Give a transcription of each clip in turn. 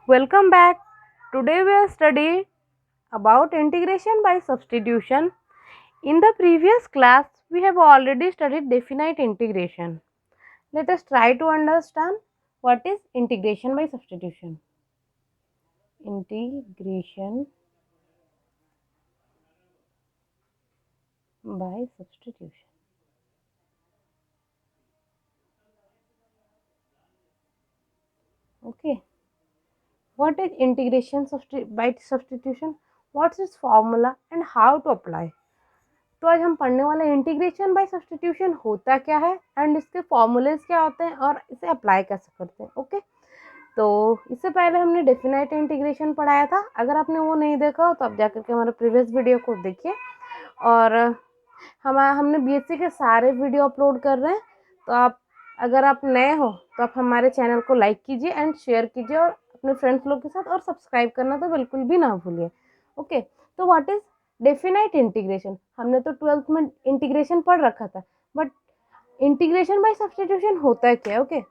Welcome back. Today we are studying about integration by substitution. In the previous class, we have already studied definite integration. Let us try to understand what is integration by substitution. Integration by substitution. Okay. What is integration by substitution? What's its formula and how to apply? तो आज हम पढ़ने वाले integration by substitution होता क्या है and इसके formulas क्या होते हैं और इसे अप्लाई कैसे करते हैं। ओके, तो इससे पहले हमने डेफिनेट इंटीग्रेशन पढ़ाया था। अगर आपने वो नहीं देखा हो तो आप जाकर के हमारे प्रीवियस वीडियो को देखिए। और हमने बीएससी के सारे वीडियो अपलोड कर रहे हैं, तो आप अगर आप नए हो तो आप हमारे चैनल को लाइक कीजिए एंड शेयर कीजिए और अपने फ्रेंड्स लोग के साथ, और सब्सक्राइब करना तो बिल्कुल भी ना भूलिए। ओके, तो व्हाट इज डेफिनाइट इंटीग्रेशन? हमने तो 12th में इंटीग्रेशन पढ़ रखा था, बट इंटीग्रेशन बाय सब्स्टिट्यूशन होता है क्या? Okay,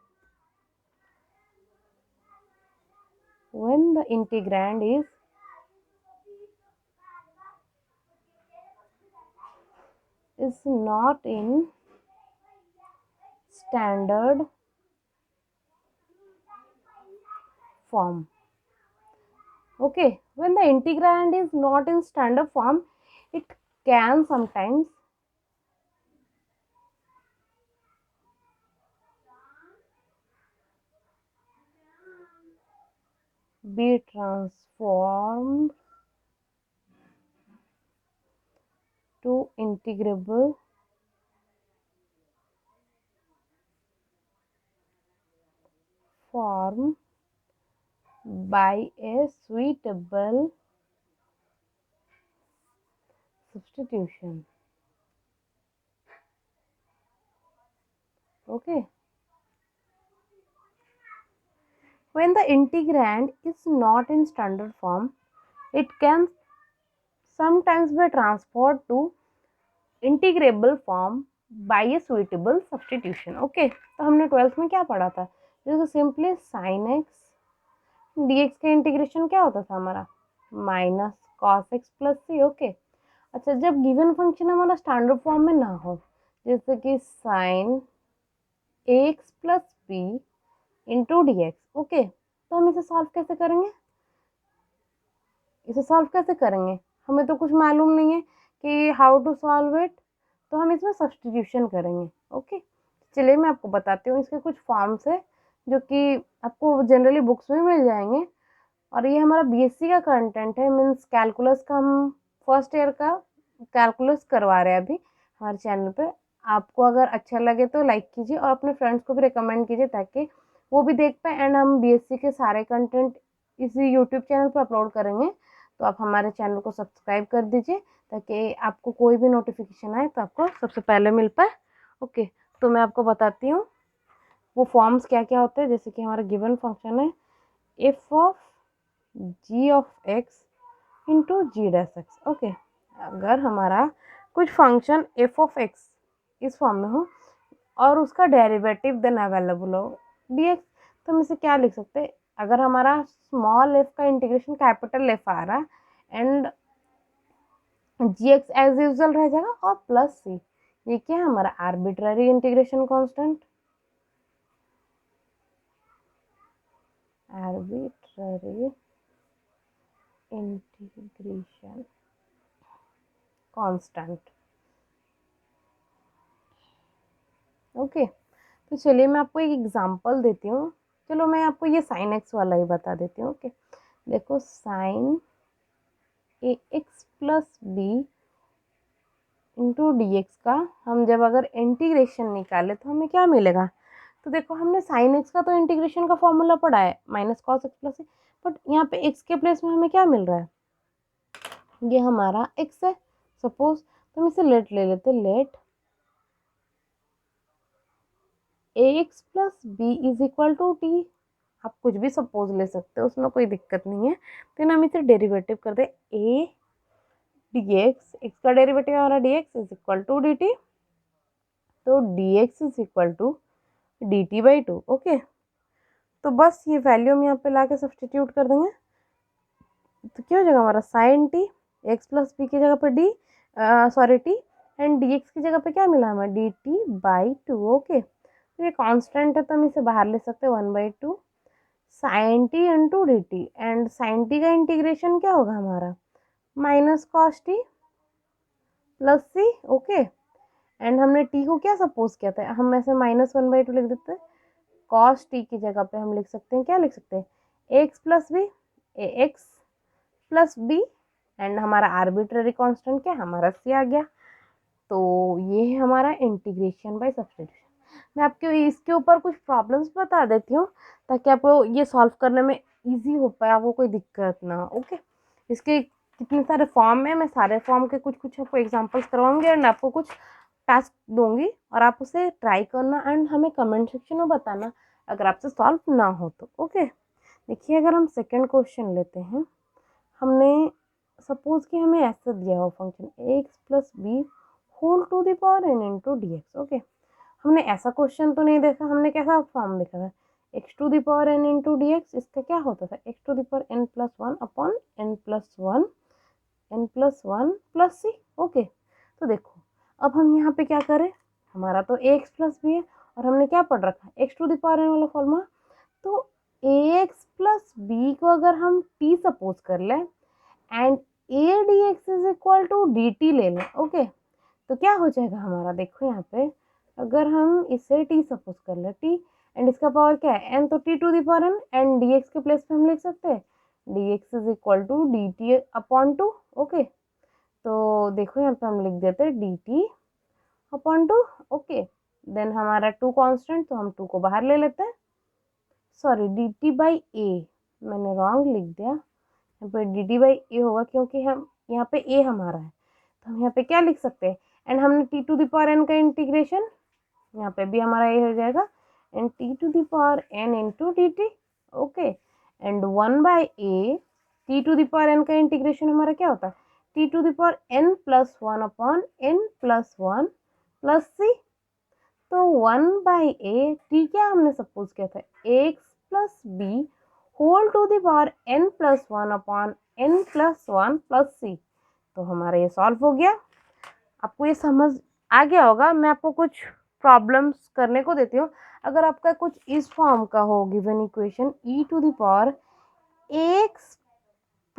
when the integrand is not in standard form. Okay, when the integrand is not in standard form, it can sometimes be transformed to integrable form by a suitable substitution. Okay, when the integrand is not in standard form, it can sometimes be transferred to integrable form by a suitable substitution. Okay, तो हमने 12th में क्या पढ़ा था? जैसे simply sine x d x का integration क्या होता था हमारा? माइनस कॉस एक्स प्लस सी। ओके, अच्छा, जब गिवन फंक्शन हमारा स्टैंडर्ड फॉर्म में ना हो, जैसे कि sine a x plus B into D x. Okay, तो हम इसे सॉल्व कैसे करेंगे? हमें तो कुछ मालूम नहीं है कि हाउ टू सॉल्व इट, तो हम इसमें सब्स्टिट्यूशन करेंगे। ओके, चलिए मैं आपको बताती हूँ। इसके कुछ फॉर्म्स है जो कि आपको जनरली बुक्स में मिल जाएंगे, और ये हमारा बीएससी का कंटेंट है, मीन्स कैलकुलस का। हम फर्स्ट ईयर का कैलकुलस करवा रहे हैं अभी हमारे चैनल पे। आपको अगर अच्छा लगे तो लाइक कीजिए और अपने फ्रेंड्स को भी रिकमेंड कीजिए ताकि वो भी देख पाए। एंड हम बीएससी के सारे कंटेंट इसी यूट्यूब चैनल पर अपलोड करेंगे, तो आप हमारे चैनल को सब्सक्राइब कर दीजिए ताकि आपको कोई भी नोटिफिकेशन आए तो आपको सबसे पहले मिल पाए। ओके, तो मैं आपको बताती हूँ वो फॉर्म्स क्या क्या होते हैं। जैसे कि हमारा गिवन फंक्शन है F of G of X into G dash X. Okay, अगर हमारा कुछ फंक्शन एफ ऑफ एक्स इस फॉर्म में हो और उसका डेरिवेटिव देन अवेलेबल हो डी एक्स, तो हम इसे क्या लिख सकते हैं? अगर हमारा स्मॉल एफ का इंटीग्रेशन कैपिटल एफ आ रहा है and G X as usual रह जाएगा और प्लस सी, ये क्या है? हमारा arbitrary integration constant, arbitrary integration constant. Okay, तो चलिए मैं आपको एक एग्जांपल देती हूँ। चलो मैं आपको ये साइन एक्स वाला ही बता देती हूँ। ओके, देखो sine a x plus B into D x का हम जब अगर इंटीग्रेशन निकाले तो हमें क्या मिलेगा? तो देखो हमने साइन एक्स का तो इंटीग्रेशन का फॉर्मूला पढ़ा है, minus cos x plus, but यहाँ पे एक्स के प्लेस में हमें क्या मिल रहा है? ये हमारा एक्स है सपोज, तो हम इसे लेट ले लेते, let A x plus B is equal to T. आप कुछ भी सपोज ले सकते हो, उसमें कोई दिक्कत नहीं है। फिर हम इसे डेरिवेटिव कर दे ए डी एक्स, एक्स का डेरिवेटिव हमारा d x is equal to D t, तो d x is equal to D T by two. Okay, तो बस ये वैल्यू हम यहाँ पे ला के सब्सटीट्यूट कर देंगे, तो क्या हो जाएगा हमारा sine T, X plus B की जगह पर D sorry T, and D X की जगह पे क्या मिला हमें D T by two. Okay, तो ये कांस्टेंट है तो हम इसे बाहर ले सकते हैं 1/2 sine T into D T, and sine T का इंटीग्रेशन क्या होगा हमारा minus cos T plus C. Okay, and हमने टी को क्या सपोज किया था, हम ऐसे -1/2 लिख देते हैं, कॉस टी की जगह पे हम लिख सकते हैं, क्या लिख सकते हैं X plus B, X plus B, and हमारा आर्बिट्ररी कांस्टेंट क्या हमारा सी आ गया। तो ये है हमारा इंटीग्रेशन बाय सब्स्टिट्यूशन। मैं आपको इसके ऊपर कुछ प्रॉब्लम्स बता देती हूँ ताकि आपको ये सॉल्व करने में इजी हो पाए, आपको कोई दिक्कत ना हो। ओके, इसके कितने सारे फॉर्म है, मैं सारे फॉर्म के कुछ कुछ आपको एग्जांपल्स करवाऊंगी एंड आपको कुछ टास्क दूंगी और आप उसे ट्राई करना एंड हमें कमेंट सेक्शन में बताना अगर आपसे सॉल्व ना हो तो। ओके, देखिए अगर हम सेकेंड क्वेश्चन लेते हैं, हमने सपोज कि हमें ऐसा दिया हो function X plus B whole to the power N into D x. Okay, हमने ऐसा क्वेश्चन तो नहीं देखा, हमने कैसा फॉर्म देखा था X to the power N into D X, इसका क्या होता था X to the power N plus one upon N plus one plus C. Okay, तो देखो अब हम यहाँ पे क्या करें, हमारा तो एक्स प्लस बी है और हमने क्या पढ़ रखा है X to the power N वाला फॉर्मूला, तो एक्स प्लस बी को अगर हम टी सपोज कर लें and A D x is equal to D T ले लें। ओके, तो क्या हो जाएगा हमारा, देखो यहाँ पे अगर हम इसे टी सपोज कर ले टी एंड इसका पावर क्या है एन, तो T to the power N, and D X के प्लेस पे हम लिख सकते हैं D x is equal to D T upon two. Okay, तो देखो यहाँ पे हम लिख देते हैं D T upon two. Okay, then हमारा टू कॉन्स्टेंट, तो हम टू को बाहर ले लेते हैं, sorry D T by A, मैंने रॉन्ग लिख दिया, यहाँ पे डी टी बाई ए होगा क्योंकि हम यहाँ पे ए हमारा है, तो हम यहाँ पे क्या लिख सकते हैं, एंड हमने t to the power n का इंटीग्रेशन, यहाँ पे भी हमारा ए हो जाएगा and t to the power N into D t. Okay, and 1/a t to the power n का इंटीग्रेशन हमारा क्या होता है t to the power N plus one upon N plus one plus सी। तो 1/a टी क्या हमने suppose किया था x plus B whole to the power N plus one upon N plus one plus सी। तो हमारा ये सॉल्व हो गया, आपको ये समझ आ गया होगा। मैं आपको कुछ प्रॉब्लम्स करने को देती हूँ, अगर आपका कुछ इस फॉर्म का हो given equation E to the power X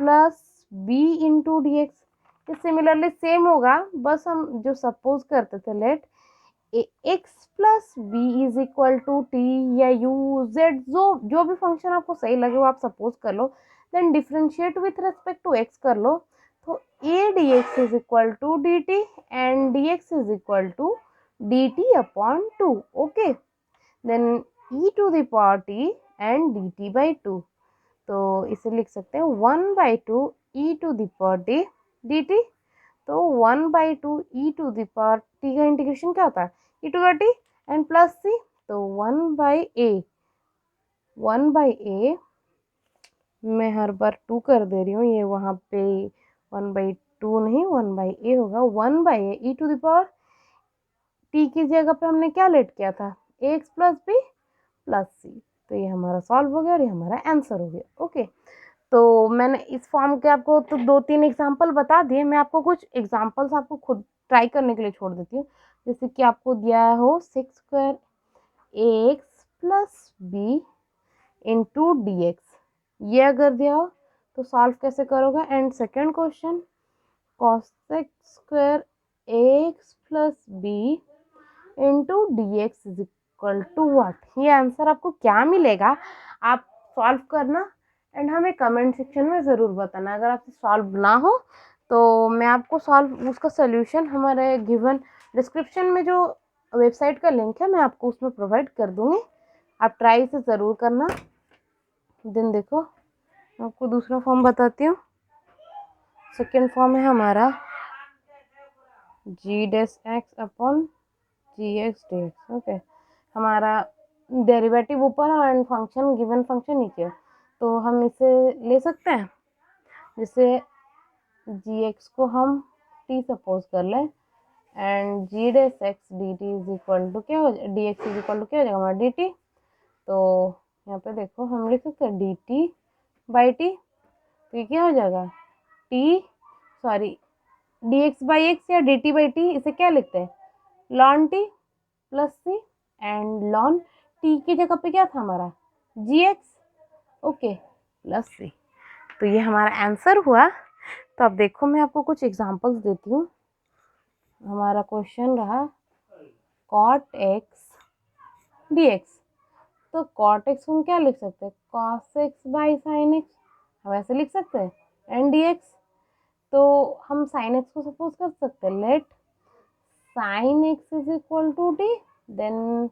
plus B into D x, ये सिमिलरली सेम होगा, बस हम जो सपोज करते थे let X plus B is equal to T या यू जेड, जो भी फंक्शन आपको सही लगे वो आप सपोज कर लो, then differentiate with respect to x कर लो, तो a D x is equal to D T and D x is equal to D T upon two. Okay, then e to the power t and d T by two, तो इसे लिख सकते हैं 1/2 e to the power t d t, तो 1/2 e to the power t का integration क्या होता है ई to the t and plus सी, तो 1/a मैं हर बार 2 कर दे रही हूँ, ये वहाँ पे 1/2 नहीं 1/a होगा, 1/a E to the power T की जगह पे हमने क्या लेट किया था एक्स प्लस बी प्लस सी, तो ये हमारा सॉल्व हो गया और ये हमारा आंसर हो गया। ओके, तो मैंने इस फॉर्म के आपको तो 2-3 एग्जांपल बता दिए, मैं आपको कुछ एग्जांपल्स आपको खुद ट्राई करने के लिए छोड़ देती हूँ, जैसे कि आपको दिया हो 6² x plus B into D x, ये अगर दिया हो तो सॉल्व कैसे करोगे, and second question cos² x plus B into D x is equal to what, ये आंसर आपको क्या मिलेगा आप सॉल्व करना एंड हमें कमेंट सेक्शन में ज़रूर बताना। अगर आपसे सॉल्व ना हो तो मैं आपको सॉल्व उसका सोल्यूशन हमारे गिवन डिस्क्रिप्शन में जो वेबसाइट का लिंक है मैं आपको उसमें प्रोवाइड कर दूँगी, आप ट्राई से ज़रूर करना। देन देखो मैं आपको दूसरा फॉर्म बताती हूँ, सेकेंड फॉर्म है हमारा जी डैश एक्स अपॉन जी एक्स डी एक्स। ओके, हमारा डेरिवेटिव ऊपर है एंड फंक्शन गिवन फंक्शन नीचे, तो हम इसे ले सकते हैं, जैसे जी एक्स को हम टी सपोज कर लें and g dash x d t is equal to क्या हो D x is equal to क्या हो जाएगा हमारा डी टी, तो यहाँ पे देखो हम लिख सकते हैं डी टी बाई टी, तो ये क्या हो जाएगा डी एक्स बाई एक्स या डी टी बाई टी, इसे क्या लिखते हैं ln t plus c, and ln t की जगह पे क्या था हमारा जी एक्स, ओके, प्लस सी। तो ये हमारा आंसर हुआ। तो अब देखो मैं आपको कुछ एग्जांपल्स देती हूँ। हमारा क्वेश्चन रहा कॉट एक्स डी एक्स, तो कॉट एक्स हम क्या लिख सकते हैं cos x by sine x, हम ऐसे लिख सकते हैं, एंड डी एक्स, तो हम साइन एक्स को सपोज कर सकते हैं let sine x is equal to d, then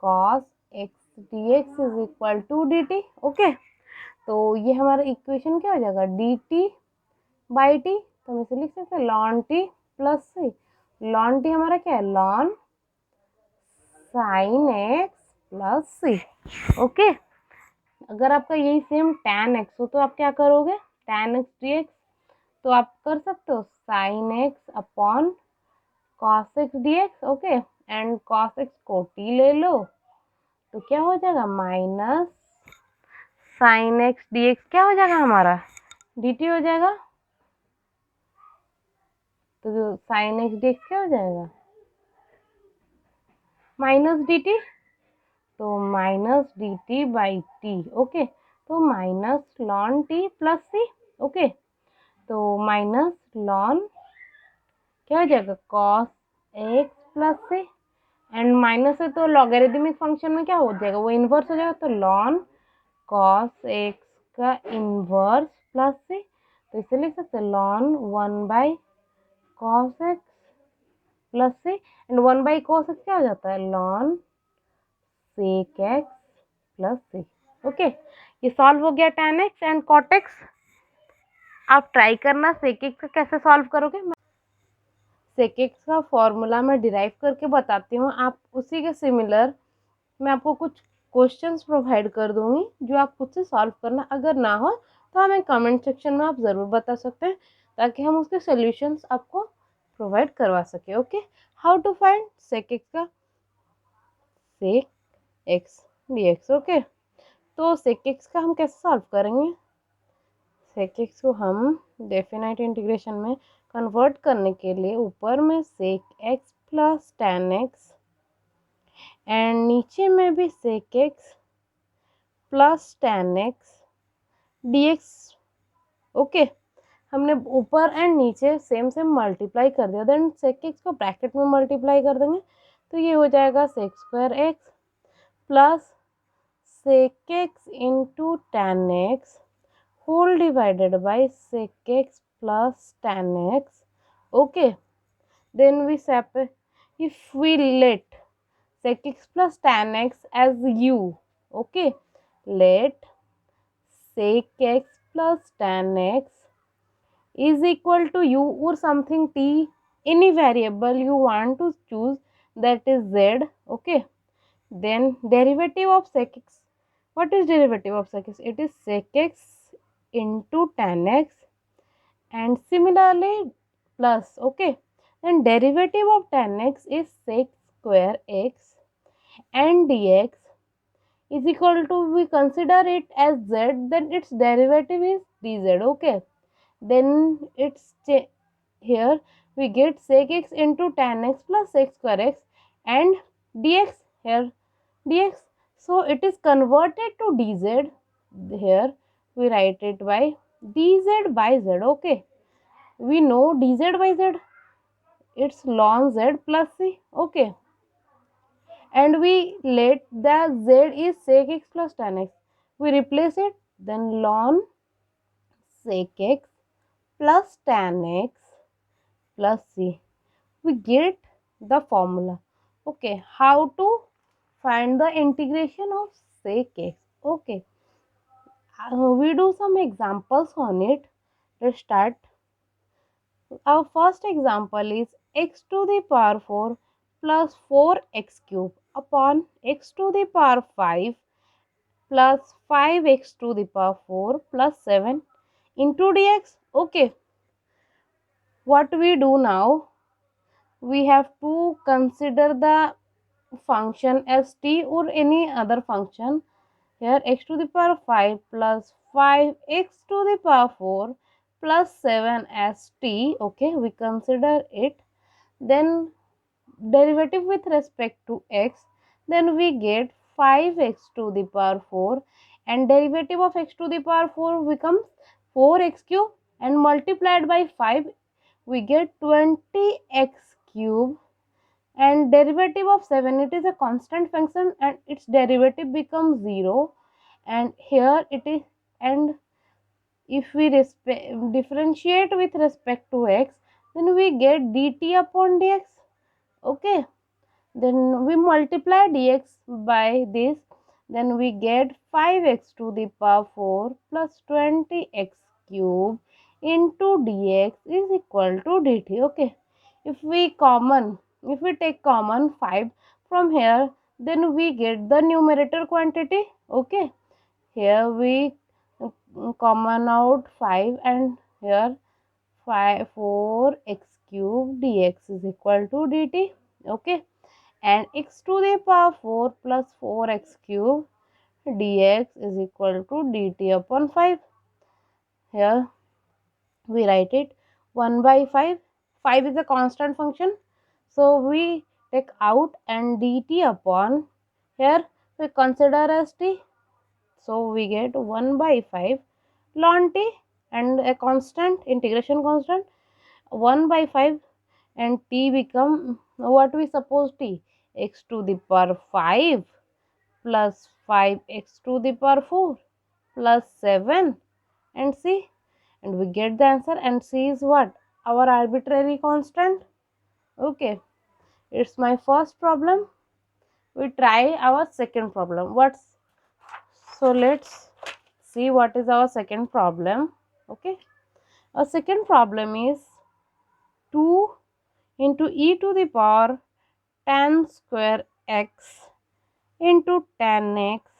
cos x d x is equal to D t, okay. तो ये हमारा इक्वेशन क्या हो जाएगा डी टी बाई टी, तो हम इसे लिख सकते हैं लॉन टी प्लस सी, लॉन टी हमारा क्या है लॉन साइन एक्स प्लस सी, ओके। अगर आपका यही सेम tan एक्स हो तो आप क्या करोगे tan एक्स डी एक्स, तो आप कर सकते हो sine x upon cos x d x, okay, and cos x को t ले लो, तो क्या हो जाएगा minus sign x d x क्या हो जाएगा हमारा डी टी हो जाएगा, तो जो साइन एक्स डी एक्स क्या हो जाएगा माइनस डी टी, तो minus d T by t, okay, तो माइनस लॉन टी प्लस सी, ओके, तो माइनस लॉन क्या हो जाएगा cos x plus c, and minus है तो लॉगरिदमिक फंक्शन में क्या हो जाएगा वो इन्वर्स हो जाएगा, तो लॉन कॉस एक्स का इन्वर्स प्लस सी, तो इसे लिख सकते हैं ln 1 by cos x plus c, and 1 by cos x क्या हो जाता है लॉन सेक एक्स प्लस सी, ओके। ये सॉल्व हो गया tan x and cot x. आप ट्राई करना सेक एक्स का कैसे सॉल्व करोगे, सेक एक्स का फॉर्मूला मैं डिराइव करके बताती हूँ, आप उसी के सिमिलर मैं आपको कुछ क्वेश्चंस प्रोवाइड कर दूंगी जो आप खुद से सॉल्व करना, अगर ना हो तो हमें कमेंट सेक्शन में आप ज़रूर बता सकते हैं ताकि हम उसके सॉल्यूशंस आपको प्रोवाइड करवा सके, okay. How to find sec x का sec x d x, okay. तो सेक एक्स का हम कैसे सॉल्व करेंगे, सेक एक्स को हम डेफिनाइट इंटीग्रेशन में कन्वर्ट करने के लिए ऊपर में sec x plus tan x and नीचे में भी sec x plus tan x d x, okay. हमने ऊपर एंड नीचे सेम सेम मल्टीप्लाई कर दिया, देन सेक एक्स को ब्रैकेट में मल्टीप्लाई कर देंगे, तो ये हो जाएगा sec square x plus sec x into tan x whole divided by sec x plus tan x, okay. Then we separate, if we let sec x plus tan x as u, okay, let sec x plus tan x is equal to u or something t, any variable you want to choose, that is z, okay. Then derivative of sec x, what is derivative of sec x, it is sec x into tan x, and similarly plus, okay, then derivative of tan x is sec square x, and dx is equal to, we consider it as z, then its derivative is dz, okay. Then it's here we get sec x into tan x plus sec square x and dx, here dx, so it is converted to dz, here we write it by dz by z, okay. We know dz by z, it's ln z plus c, okay, and we let the z is sec x plus tan x, we replace it, then ln sec x plus tan x plus c, we get the formula, okay. How to find the integration of sec x, okay. We do some examples on it. Let's start. Our first example is x to the power 4 plus 4x cube upon x to the power 5 plus 5x to the power 4 plus 7 into dx, okay. What we do now, we have to consider the function as t or any other function. here x to the power 5 plus 5x to the power 4 plus 7 as t. Okay, we consider it. Then derivative with respect to x, then we get 5x to the power 4, and derivative of x to the power 4 becomes 4x cube, and multiplied by 5 we get 20x cube, and derivative of 7, it is a constant function and its derivative becomes 0, and here it is, and if we differentiate with respect to x, then we get dt upon dx. Okay, then we multiply dx by this, then we get 5x to the power 4 plus 20x cube into dx is equal to dt. Okay, if we take common 5 from here, then we get the numerator quantity. Okay, here we common out 5, and here 4x cube dx is equal to dt. Okay, and x to the power 4 plus 4x cube dx is equal to dt upon 5. Here we write it 1 by 5. 5 is a constant function, so we take out, and dt upon, here we consider as t, so we get 1 by 5 ln t, and a constant, integration constant, 1 by 5, and t become what we suppose t, x to the power 5 plus 5x to the power 4 plus 7, and c, and we get the answer, and c is what, our arbitrary constant. Okay, it's my first problem. We try our second problem. So let's see what is our second problem. Okay, our second problem is 2 into e to the power tan square x into tan x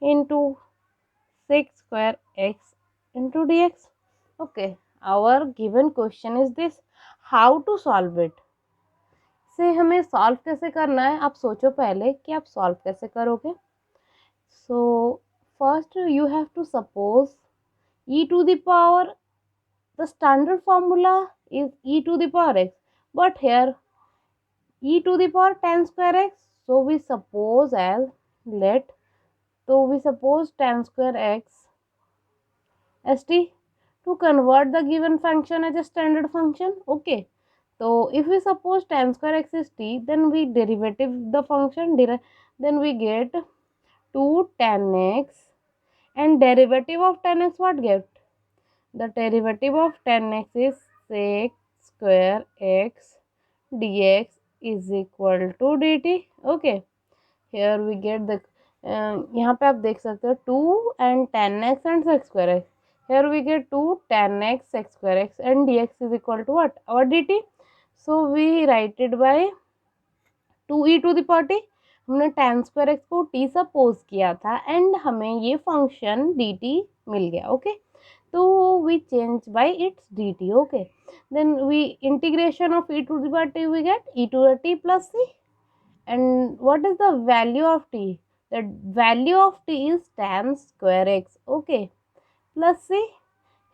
into sec square x into dx. Okay, our given question is this, how to solve it. से हमें solve कैसे करना है, आप सोचो पहले कि आप सॉल्व कैसे करोगे. So first you have to suppose e to the power, the standard formula is e to the power x, but here e to the power tan square x, so we suppose as let, so we suppose tan square x as t to convert the given function as a standard function. Okay, so if we suppose tan square x is t, then we derivative the function, then we get 2 tan x, and derivative of tan x what get, the derivative of tan x is sec square x dx is equal to dt. Okay, here we get the यहाँ पे आप देख सकते हो 2 and tan x and sec square x. Here we get 2 tan x sec square x and dx is equal to what, our dt. So we write it by 2e to the power t. हमने tan square x को t suppose किया था and हमें ये function dt मिल गया. Okay, तो we change by its dt. Okay, then we integration of e to the power t, we get e to the t plus c. And what is the value of t? The value of t is tan square x. Okay, plus c.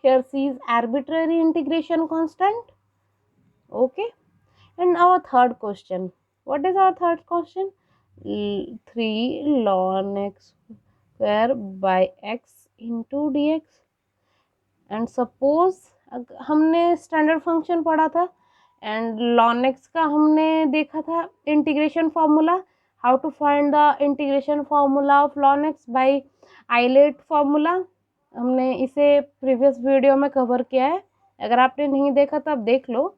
Here c is arbitrary integration constant. Okay, and our third question. What is our third question? 3 ln x square by x into dx. And suppose हमने standard function पढ़ा था and ln x का हमने देखा था integration formula, how to find the integration formula of ln x by ILATE formula. हमने इसे previous video में कवर किया है, अगर आपने नहीं देखा तो आप देख लो.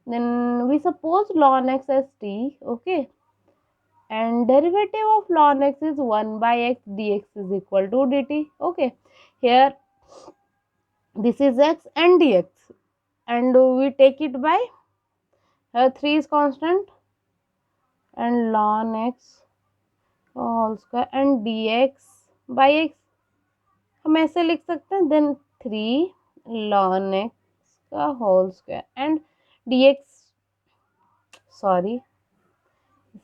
Then we suppose ln x as t. Okay, and derivative of ln x is 1 by x dx is equal to dt. Okay, here this is x and dx, and we take it by 3 is constant and ln x whole square and dx by x हम ऐसे लिख सकते हैं. Then 3 ln x का whole square and dx, sorry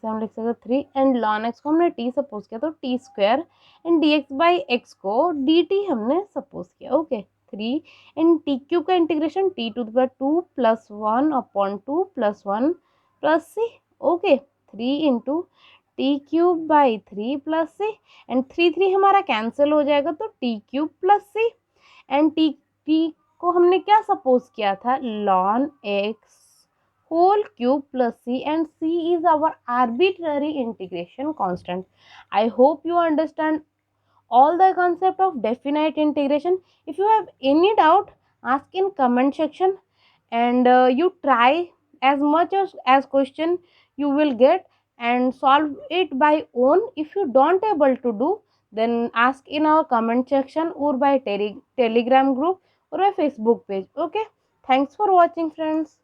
से हम लिख सकते हैं 3 एंड ln x को हमने t सपोज किया तो t square and dx by x को dt हमने सपोज किया। ओके 3 एंड t क्यूब का integration t to the power 2 plus 1 upon 2 plus 1 plus c। Okay 3 into t cube by 3 plus c and 3 हमारा cancel हो जाएगा तो t cube plus c and t को हमने क्या सपोज किया था ln x whole cube plus c and c is our arbitrary integration constant. I hope you understand all the concept of definite integration. If you have any doubt, ask in comment section and you try as much as question you will get and solve it by own. If you don't able to do, then ask in our comment section or by telegram group or a Facebook page. Okay, thanks for watching friends.